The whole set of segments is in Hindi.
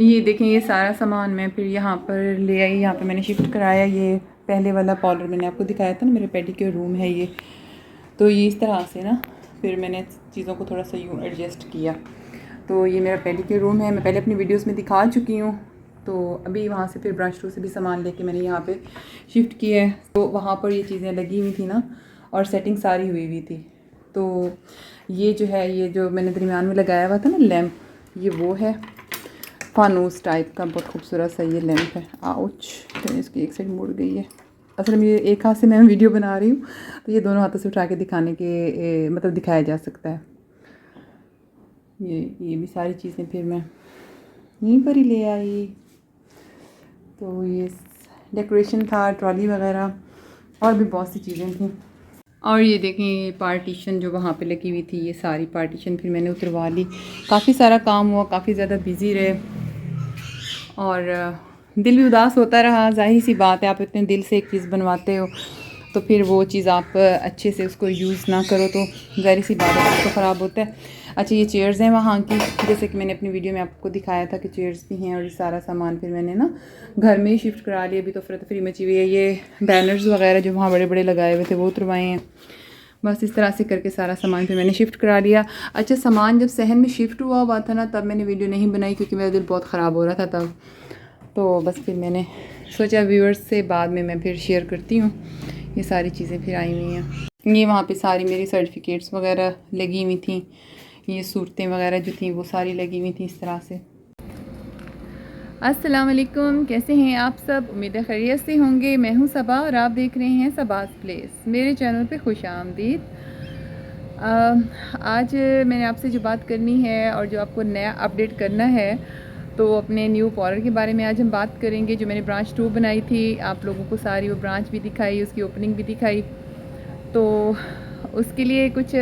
ये देखें, ये सारा सामान मैं फिर यहाँ पर ले आई, यहाँ पे मैंने शिफ्ट कराया। ये पहले वाला पार्लर मैंने आपको दिखाया था ना, मेरे पेडिक्योर रूम है ये। तो ये इस तरह से ना फिर मैंने चीज़ों को थोड़ा सा यूँ एडजस्ट किया। तो ये मेरा पेडिक्योर रूम है, मैं पहले अपनी वीडियोस में दिखा चुकी हूँ। तो अभी वहाँ से फिर ब्रांच 2 से भी सामान लेके मैंने यहाँ पे शिफ्ट किया है। तो वहाँ पर ये चीज़ें लगी हुई थी ना, और सेटिंग सारी हुई थी। तो ये जो है, ये जो मैंने दरमियान में लगाया हुआ था ना लैम्प, ये वो है फानूस टाइप का, बहुत खूबसूरत सा ये लैम्प है। आउच, तो इसकी एक साइड मुड़ गई है। असल में ये एक हाथ से मैं वीडियो बना रही हूँ, तो ये दोनों हाथों से उठा के दिखाने के मतलब दिखाया जा सकता है। ये भी सारी चीज़ें फिर मैं यहीं पर ही ले आई। तो ये डेकोरेशन था, ट्रॉली वगैरह, और भी बहुत सी चीज़ें थी। और ये देखें, ये पार्टीशन जो वहाँ पे लगी हुई थी, ये सारी पार्टीशन फिर मैंने उतरवा ली। काफ़ी सारा काम हुआ, काफ़ी ज़्यादा बिज़ी रहे, और दिल भी उदास होता रहा। जाहिर सी बात है, आप इतने दिल से एक चीज़ बनवाते हो तो फिर वो चीज़ आप अच्छे से उसको यूज़ ना करो तो ज़ाहिर सी बात है, उसको ख़राब होता है। अच्छा, ये चेयर्स हैं वहाँ की, जैसे कि मैंने अपनी वीडियो में आपको दिखाया था कि चेयर्स भी हैं। और ये सारा सामान फिर मैंने ना घर में ही शिफ्ट करा लिया। अभी तो फ्री मची हुई है। ये बैनर्स वगैरह जो वहाँ बड़े बड़े लगाए हुए थे वो उतरवाए हैं। बस इस तरह से करके सारा सामान फिर मैंने शिफ्ट करा लिया। अच्छा, सामान जब सहन में शिफ्ट हुआ था ना, तब मैंने वीडियो नहीं बनाई क्योंकि मेरा दिल बहुत ख़राब हो रहा था तब। तो बस फिर मैंने सोचा व्यूअर्स से बाद में मैं फिर शेयर करती हूँ। ये सारी चीज़ें फिर आई हुई हैं। ये वहाँ पे सारी मेरी सर्टिफिकेट्स वगैरह लगी हुई थी। ये सूरतें वगैरह जो थी वो सारी लगी हुई थी इस तरह से। अस्सलाम वालेकुम, कैसे हैं आप सब? उम्मीद है खैरियत से होंगे। मैं हूँ सबा और आप देख रहे हैं सबाज प्लेस। मेरे चैनल पे खुश आमदीद। आज मैंने आपसे जो बात करनी है और जो आपको नया अपडेट करना है, तो अपने न्यू पार्लर के बारे में आज हम बात करेंगे। जो मैंने ब्रांच 2 बनाई थी, आप लोगों को सारी वो ब्रांच भी दिखाई, उसकी ओपनिंग भी दिखाई। तो उसके लिए कुछ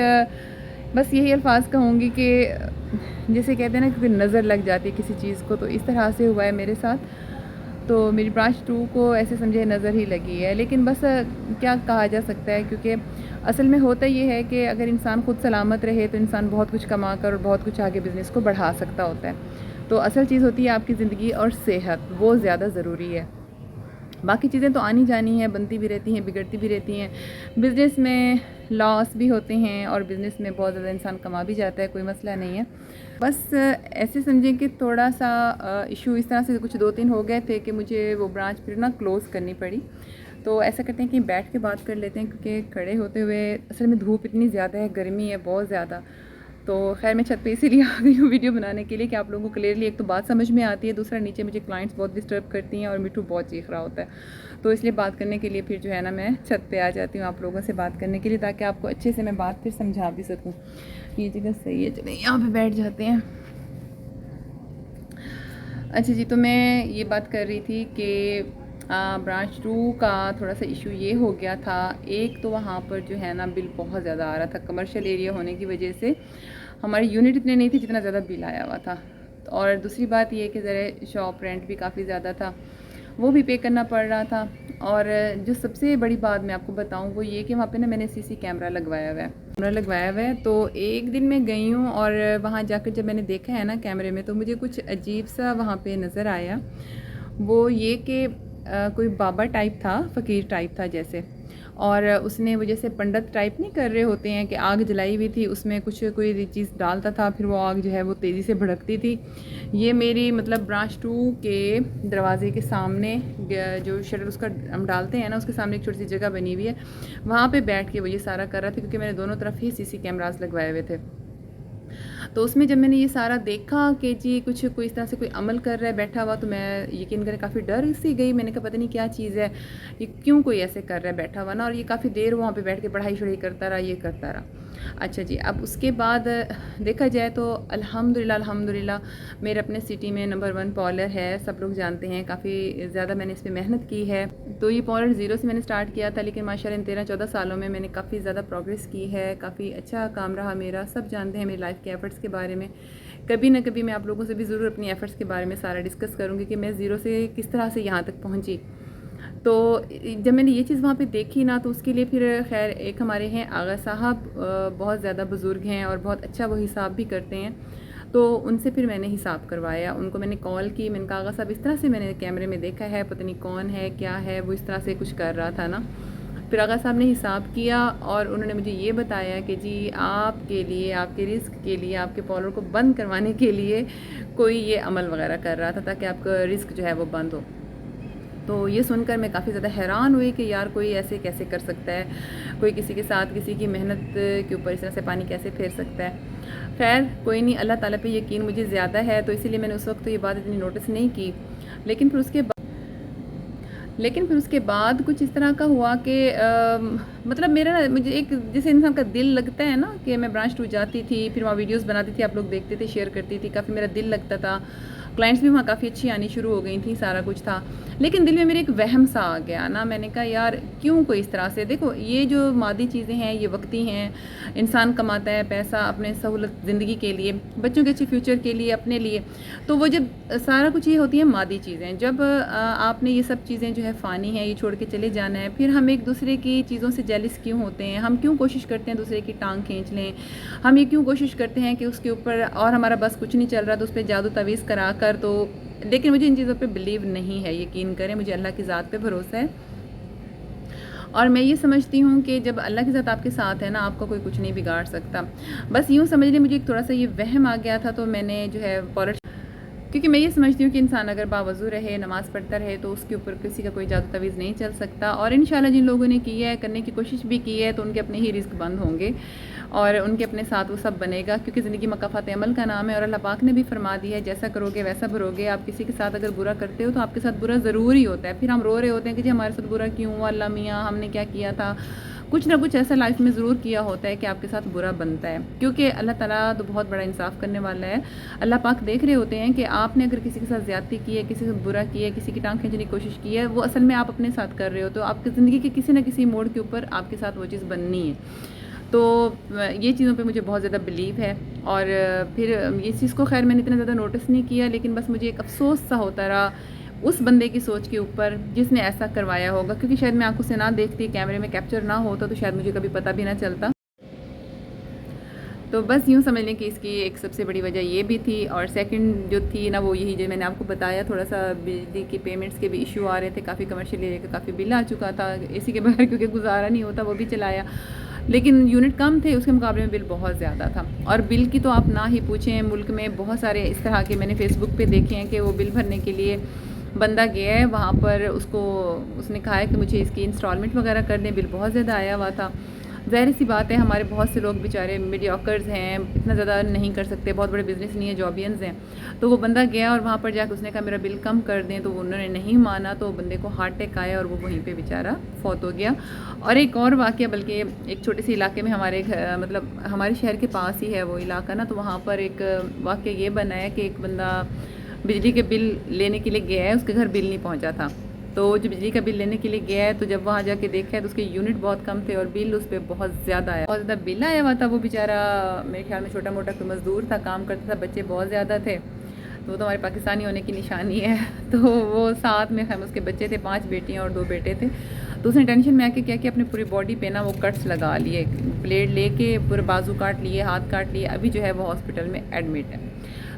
बस यही अल्फाज कहूँगी कि जैसे कहते हैं ना कि नज़र लग जाती है किसी चीज़ को, तो इस तरह से हुआ है मेरे साथ। तो मेरी ब्रांच 2 को ऐसे समझे नज़र ही लगी है, लेकिन बस क्या कहा जा सकता है, क्योंकि असल में होता ये है कि अगर इंसान खुद सलामत रहे तो इंसान बहुत कुछ कमा कर और बहुत कुछ आगे बिज़नेस को बढ़ा सकता होता है। तो असल चीज़ होती है आपकी ज़िंदगी और सेहत, वो ज़्यादा ज़रूरी है। बाकी चीज़ें तो आनी जानी हैं, बनती भी रहती हैं, बिगड़ती भी रहती हैं। बिज़नेस में लॉस भी होते हैं और बिज़नेस में बहुत ज़्यादा इंसान कमा भी जाता है, कोई मसला नहीं है। बस ऐसे समझें कि थोड़ा सा इशू इस तरह से कुछ 2-3 हो गए थे कि मुझे वो ब्रांच फिर ना क्लोज़ करनी पड़ी। तो ऐसा करते हैं कि बैठ के बात कर लेते हैं, क्योंकि खड़े होते हुए असल में धूप इतनी ज़्यादा है, गर्मी है बहुत ज़्यादा। तो खैर मैं छत पे इसीलिए आ गई हूँ वीडियो बनाने के लिए कि आप लोगों को क्लियरली एक तो बात समझ में आती है, दूसरा नीचे मुझे क्लाइंट्स बहुत डिस्टर्ब करती हैं और मिट्टू बहुत चीख रहा होता है। तो इसलिए बात करने के लिए फिर जो है ना मैं छत पे आ जाती हूँ आप लोगों से बात करने के लिए, ताकि आपको अच्छे से मैं बात फिर समझा भी सकूँ। ये जगह सही है, चलिए यहाँ पर बैठ जाते हैं। अच्छा जी, तो मैं ये बात कर रही थी कि ब्रांच 2 का थोड़ा सा इशू ये हो गया था। एक तो वहाँ पर जो है ना बिल बहुत ज़्यादा आ रहा था, कमर्शियल एरिया होने की वजह से हमारी यूनिट इतने नहीं थी जितना ज़्यादा बिल आया हुआ था। और दूसरी बात ये कि ज़रा शॉप रेंट भी काफ़ी ज़्यादा था, वो भी पे करना पड़ रहा था। और जो सबसे बड़ी बात मैं आपको बताऊं वो ये कि वहाँ पे ना मैंने सीसी कैमरा लगवाया हुआ है। तो एक दिन मैं गई हूँ और वहाँ जाकर जब मैंने देखा है ना कैमरे में, तो मुझे कुछ अजीब सा वहाँ पे नज़र आया। वो ये कि कोई बाबा टाइप था, फ़कीर टाइप था जैसे, और उसने वो जैसे पंडित टाइप नहीं कर रहे होते हैं कि आग जलाई हुई थी, उसमें कुछ कोई चीज़ डालता था, फिर वो आग जो है वो तेज़ी से भड़कती थी। ये मेरी मतलब ब्रांच 2 के दरवाजे के सामने जो शटर उसका हम डालते हैं ना, उसके सामने एक छोटी सी जगह बनी हुई है, वहाँ पे बैठ के वो ये सारा कर रहा था, क्योंकि मैंने दोनों तरफ ही सीसी कैमरास लगवाए हुए थे। तो उसमें जब मैंने ये सारा देखा कि जी कुछ कोई इस तरह से कोई अमल कर रहा है बैठा हुआ, तो मैं यकीन करें काफ़ी डर सी गई। मैंने कहा पता नहीं क्या चीज़ है, ये क्यों कोई ऐसे कर रहा है बैठा हुआ ना, और ये काफ़ी देर वहाँ पे बैठ के पढ़ाई शढ़ाई करता रहा, ये करता रहा। अच्छा जी, अब उसके बाद देखा जाए तो अल्हम्दुलिल्लाह मेरे अपने सिटी में नंबर 1 पार्लर है, सब लोग जानते हैं। काफ़ी ज़्यादा मैंने इस पर मेहनत की है। तो ये पार्लर ज़ीरो से मैंने स्टार्ट किया था, लेकिन माशाल्लाह इन 13-14 सालों में मैंने काफ़ी ज़्यादा प्रोग्रेस की है, काफ़ी अच्छा काम रहा मेरा। सब जानते हैं मेरी लाइफ के एफ़र्ट्स के बारे में। कभी ना कभी मैं आप लोगों से भी ज़रूर अपनी एफ़र्ट्स के बारे में सारा डिस्कस करूँगी कि मैं ज़ीरो से किस तरह से यहाँ तक पहुँची। तो जब मैंने ये चीज़ वहाँ पे देखी ना, तो उसके लिए फिर खैर एक हमारे हैं आगा साहब, बहुत ज़्यादा बुज़ुर्ग हैं और बहुत अच्छा वो हिसाब भी करते हैं। तो उनसे फिर मैंने हिसाब करवाया, उनको मैंने कॉल की, मैंने कहा आगा साहब इस तरह से मैंने कैमरे में देखा है, पता नहीं कौन है क्या है, वो इस तरह से कुछ कर रहा था ना। फिर आगा साहब ने हिसाब किया और उन्होंने मुझे ये बताया कि जी आपके लिए, आपके रिस्क के लिए, आपके फॉलोअर को बंद करवाने के लिए कोई ये अमल वगैरह कर रहा था ताकि आपका रिस्क जो है वो बंद हो। तो ये सुनकर मैं काफ़ी ज़्यादा हैरान हुई कि यार कोई ऐसे कैसे कर सकता है, कोई किसी के साथ किसी की मेहनत के ऊपर इस तरह से पानी कैसे फेर सकता है। खैर कोई नहीं, अल्लाह ताला पे यकीन मुझे ज़्यादा है, तो इसीलिए मैंने उस वक्त तो ये बात इतनी नोटिस नहीं की। लेकिन फिर उसके बाद कुछ इस तरह का हुआ कि मतलब मेरा ना, मुझे एक जैसे इंसान का दिल लगता है ना कि मैं ब्रांच 2 जाती थी, फिर वहाँ वीडियोस बनाती थी, आप लोग देखते थे, शेयर करती थी, काफ़ी मेरा दिल लगता था, क्लाइंट्स भी वहाँ काफ़ी अच्छी आनी शुरू हो गई थी, सारा कुछ था। लेकिन दिल में मेरे एक वहम सा आ गया ना, मैंने कहा यार क्यों कोई इस तरह से, देखो ये जो मादी चीज़ें हैं ये वक्ती हैं, इंसान कमाता है पैसा अपने सहूलत ज़िंदगी के लिए, बच्चों के अच्छे फ्यूचर के लिए, अपने लिए, तो वो जब सारा कुछ ये होती है मादी चीज़ें, जब आपने ये सब चीज़ें जो है फ़ानी है, ये छोड़ के चले जाना है, फिर हम एक दूसरे की चीज़ों से जेलिस क्यों होते हैं, हम क्यों कोशिश करते हैं दूसरे की टांग खींच लें, हम ये क्यों कोशिश करते हैं कि उसके ऊपर और हमारा बस कुछ नहीं चल रहा तो उस पर जादू तवीज़ करा कर, तो लेकिन मुझे इन चीज़ों पे बिलीव नहीं है, यकीन करें, मुझे अल्लाह की ज़ात पे भरोसा है। और मैं ये समझती हूँ कि जब अल्लाह की ज़ात आपके साथ है ना, आपका कोई कुछ नहीं बिगाड़ सकता। बस यूँ समझ लें, मुझे एक थोड़ा सा ये वहम आ गया था, तो मैंने जो है क्योंकि मैं ये समझती हूँ कि इंसान अगर बावज़ू रहे, नमाज़ पढ़ता रहे, तो उसके ऊपर किसी का कोई जादू तवीज़ नहीं चल सकता। और इंशाल्लाह जिन लोगों ने की है, करने की कोशिश भी की है, तो उनके अपने ही रिस्क बंद होंगे और उनके अपने साथ वो सब बनेगा, क्योंकि ज़िंदगी मकाफ़ात अमल का नाम है। और अल्लाह पाक ने भी फरमा दिया है, जैसा करोगे वैसा भरोगे। आप किसी के साथ अगर बुरा करते हो तो आपके साथ बुरा ज़रूर ही होता है। फिर हम रो रहे होते हैं कि जी हमारे साथ बुरा क्यों हुआ, अल्लाह मियाँ हमने क्या किया था। कुछ ना कुछ ऐसा लाइफ में ज़रूर किया होता है कि आपके साथ बुरा बनता है, क्योंकि अल्लाह ताला तो बहुत बड़ा इंसाफ करने वाला है। अल्लाह पाक देख रहे होते हैं कि आपने अगर किसी के साथ ज़्यादती की है, किसी से बुरा किया है, किसी की टांग खींचने की कोशिश की है, वो असल में आप अपने साथ कर रहे हो, तो आपकी ज़िंदगी के किसी न किसी मोड़ के ऊपर आपके साथ वो चीज़ बननी है। तो ये चीज़ों पे मुझे बहुत ज़्यादा बिलीव है। और फिर ये चीज़ को खैर मैंने इतना ज़्यादा नोटिस नहीं किया, लेकिन बस मुझे एक अफ़सोस सा होता रहा उस बंदे की सोच के ऊपर जिसने ऐसा करवाया होगा, क्योंकि शायद मैं आंखों से ना देखती, कैमरे में कैप्चर ना होता, तो शायद मुझे कभी पता भी ना चलता। तो बस यूँ समझ लें कि इसकी एक सबसे बड़ी वजह ये भी थी। और सेकंड जो थी ना, वो यही जो मैंने आपको बताया, थोड़ा सा बिजली की पेमेंट्स के भी इशू आ रहे थे, काफ़ी कमर्शियल एरिया का काफ़ी बिल आ चुका था, इसी के बगैर क्योंकि गुजारा नहीं होता, वो भी चलाया, लेकिन यूनिट कम थे, उसके मुकाबले में बिल बहुत ज़्यादा था। और बिल की तो आप ना ही पूछें, मुल्क में बहुत सारे इस तरह के मैंने फ़ेसबुक पे देखे हैं कि वो बिल भरने के लिए बंदा गया है वहाँ पर, उसने कहा है कि मुझे इसकी इंस्टॉलमेंट वगैरह कर दें, बिल बहुत ज़्यादा आया हुआ था। ज़ाहिर सी बात है, हमारे बहुत से लोग बेचारे मीडियोकर्स हैं, इतना ज़्यादा नहीं कर सकते, बहुत बड़े बिज़नेस नहीं है, जॉबियंस हैं। तो वो बंदा गया और वहाँ पर जाकर उसने कहा मेरा बिल कम कर दें, तो उन्होंने नहीं माना, तो बंदे को हार्ट अटैक आया और वो वहीं पे बेचारा फौत हो गया। और एक और वाक़या, बल्कि एक छोटे से इलाके में, हमारे मतलब हमारे शहर के पास ही है वो इलाका ना, तो वहाँ पर एक वाक़या ये बना है कि एक बंदा बिजली के बिल लेने के लिए गया है, उसके घर बिल नहीं पहुँचा था। तो जो बिजली का बिल लेने के लिए गया है, तो जब वहाँ जाके देखा है तो उसके यूनिट बहुत कम थे और बिल उस पर बहुत ज़्यादा आया, बहुत ज़्यादा बिल आया हुआ था। वो बेचारा मेरे ख्याल में छोटा मोटा कोई मज़दूर था, काम करता था, बच्चे बहुत ज़्यादा थे, तो वो तो हमारे पाकिस्तानी होने की निशानी है। तो वो साथ में हम उसके बच्चे थे, 5 बेटियाँ और 2 बेटे थे। तो उसने टेंशन में आके क्या किया, अपनी पूरी बॉडी पे ना वो कट्स लगा लिए, ब्लेड लेके पूरे बाजू काट लिए, हाथ काट लिए, अभी जो है वो हॉस्पिटल में एडमिट है।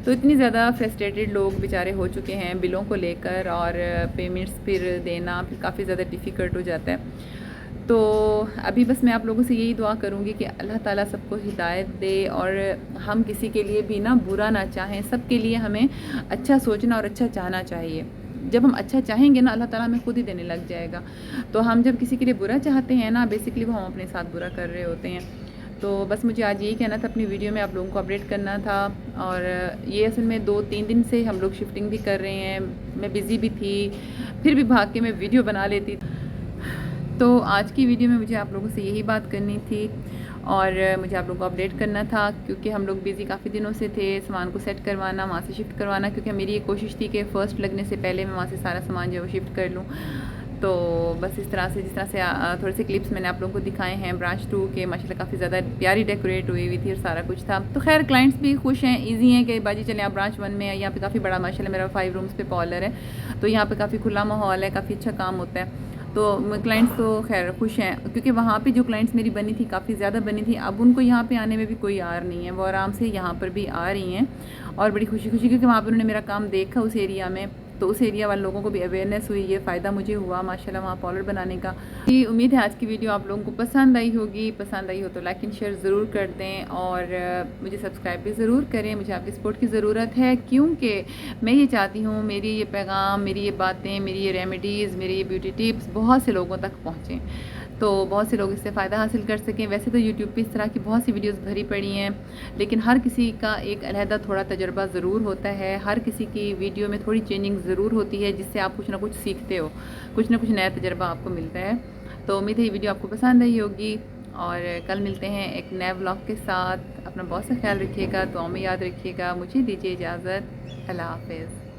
तो इतनी ज़्यादा फ्रस्ट्रेटेड लोग बेचारे हो चुके हैं बिलों को लेकर, और पेमेंट्स फिर देना फिर काफ़ी ज़्यादा डिफ़िकल्ट हो जाता है। तो अभी बस मैं आप लोगों से यही दुआ करूँगी कि अल्लाह ताला सबको हिदायत दे, और हम किसी के लिए भी ना बुरा ना चाहें, सबके लिए हमें अच्छा सोचना और अच्छा चाहना चाहिए। जब हम अच्छा चाहेंगे ना, अल्लाह ताला हमें खुद ही देने लग जाएगा। तो हम जब किसी के लिए बुरा चाहते हैं ना, बेसिकली वो हम अपने साथ बुरा कर रहे होते हैं। तो बस मुझे आज यही कहना था, अपनी वीडियो में आप लोगों को अपडेट करना था। और ये असल में 2-3 दिन से हम लोग शिफ्टिंग भी कर रहे हैं, मैं बिज़ी भी थी, फिर भी भाग के मैं वीडियो बना लेती। तो आज की वीडियो में मुझे आप लोगों से यही बात करनी थी और मुझे आप लोगों को अपडेट करना था, क्योंकि हम लोग बिज़ी काफ़ी दिनों से थे, सामान को सेट करवाना, वहाँ से शिफ्ट करवाना, क्योंकि मेरी ये कोशिश थी कि फ़र्स्ट लगने से पहले मैं वहाँ से सारा सामान जो है वो शिफ्ट कर लूँ। तो बस इस तरह से, जिस तरह से थोड़े से क्लिप्स मैंने आप लोगों को दिखाए हैं ब्रांच 2 के, माशाल्लाह काफ़ी ज़्यादा प्यारी डेकोरेट हुई थी और सारा कुछ था। तो खैर क्लाइंट्स भी खुश हैं, इजी हैं कि बाजी चलें आप ब्रांच 1 में, यहाँ पे काफ़ी बड़ा माशाल्लाह मेरा 5 रूम्स पे पार्लर है, तो यहाँ पे काफ़ी खुला माहौल है, काफ़ी अच्छा काम होता है। तो क्लाइंट्स तो खैर खुश हैं, क्योंकि वहाँ पे जो क्लाइंट्स मेरी बनी थी काफ़ी ज़्यादा बनी थी, अब उनको यहाँ पे आने में भी कोई आर नहीं है, वो आराम से यहाँ पर भी आ रही हैं और बड़ी खुशी खुशी, क्योंकि वहाँ पर उन्होंने मेरा काम देखा उस एरिया में, तो उस एरिया वाले लोगों को भी अवेयरनेस हुई, ये फ़ायदा मुझे हुआ माशाल्लाह वहाँ पार्लर बनाने का। जी उम्मीद है आज की वीडियो आप लोगों को पसंद आई होगी, पसंद आई हो तो लाइक एंड शेयर ज़रूर कर दें और मुझे सब्सक्राइब भी ज़रूर करें, मुझे आपकी सपोर्ट की ज़रूरत है, क्योंकि मैं ये चाहती हूँ मेरी ये पैगाम, मेरी ये बातें, मेरी ये रेमेडीज़, मेरी ये ब्यूटी टिप्स बहुत से लोगों तक पहुँचें, तो बहुत से लोग इससे फ़ायदा हासिल कर सकें। वैसे तो यूट्यूब पे इस तरह की बहुत सी वीडियोस भरी पड़ी हैं, लेकिन हर किसी का एक अलहदा थोड़ा तजर्बा ज़रूर होता है, हर किसी की वीडियो में थोड़ी चेंजिंग ज़रूर होती है, जिससे आप कुछ ना कुछ सीखते हो, कुछ ना कुछ नया तजर्बा आपको मिलता है। तो उम्मीद है ये वीडियो आपको पसंद आई होगी और कल मिलते हैं एक नए व्लॉग के साथ। अपना बहुत सा ख्याल रखिएगा, दुआ में याद रखिएगा। मुझे दीजिए इजाज़त। अल्लाह हाफ़िज़।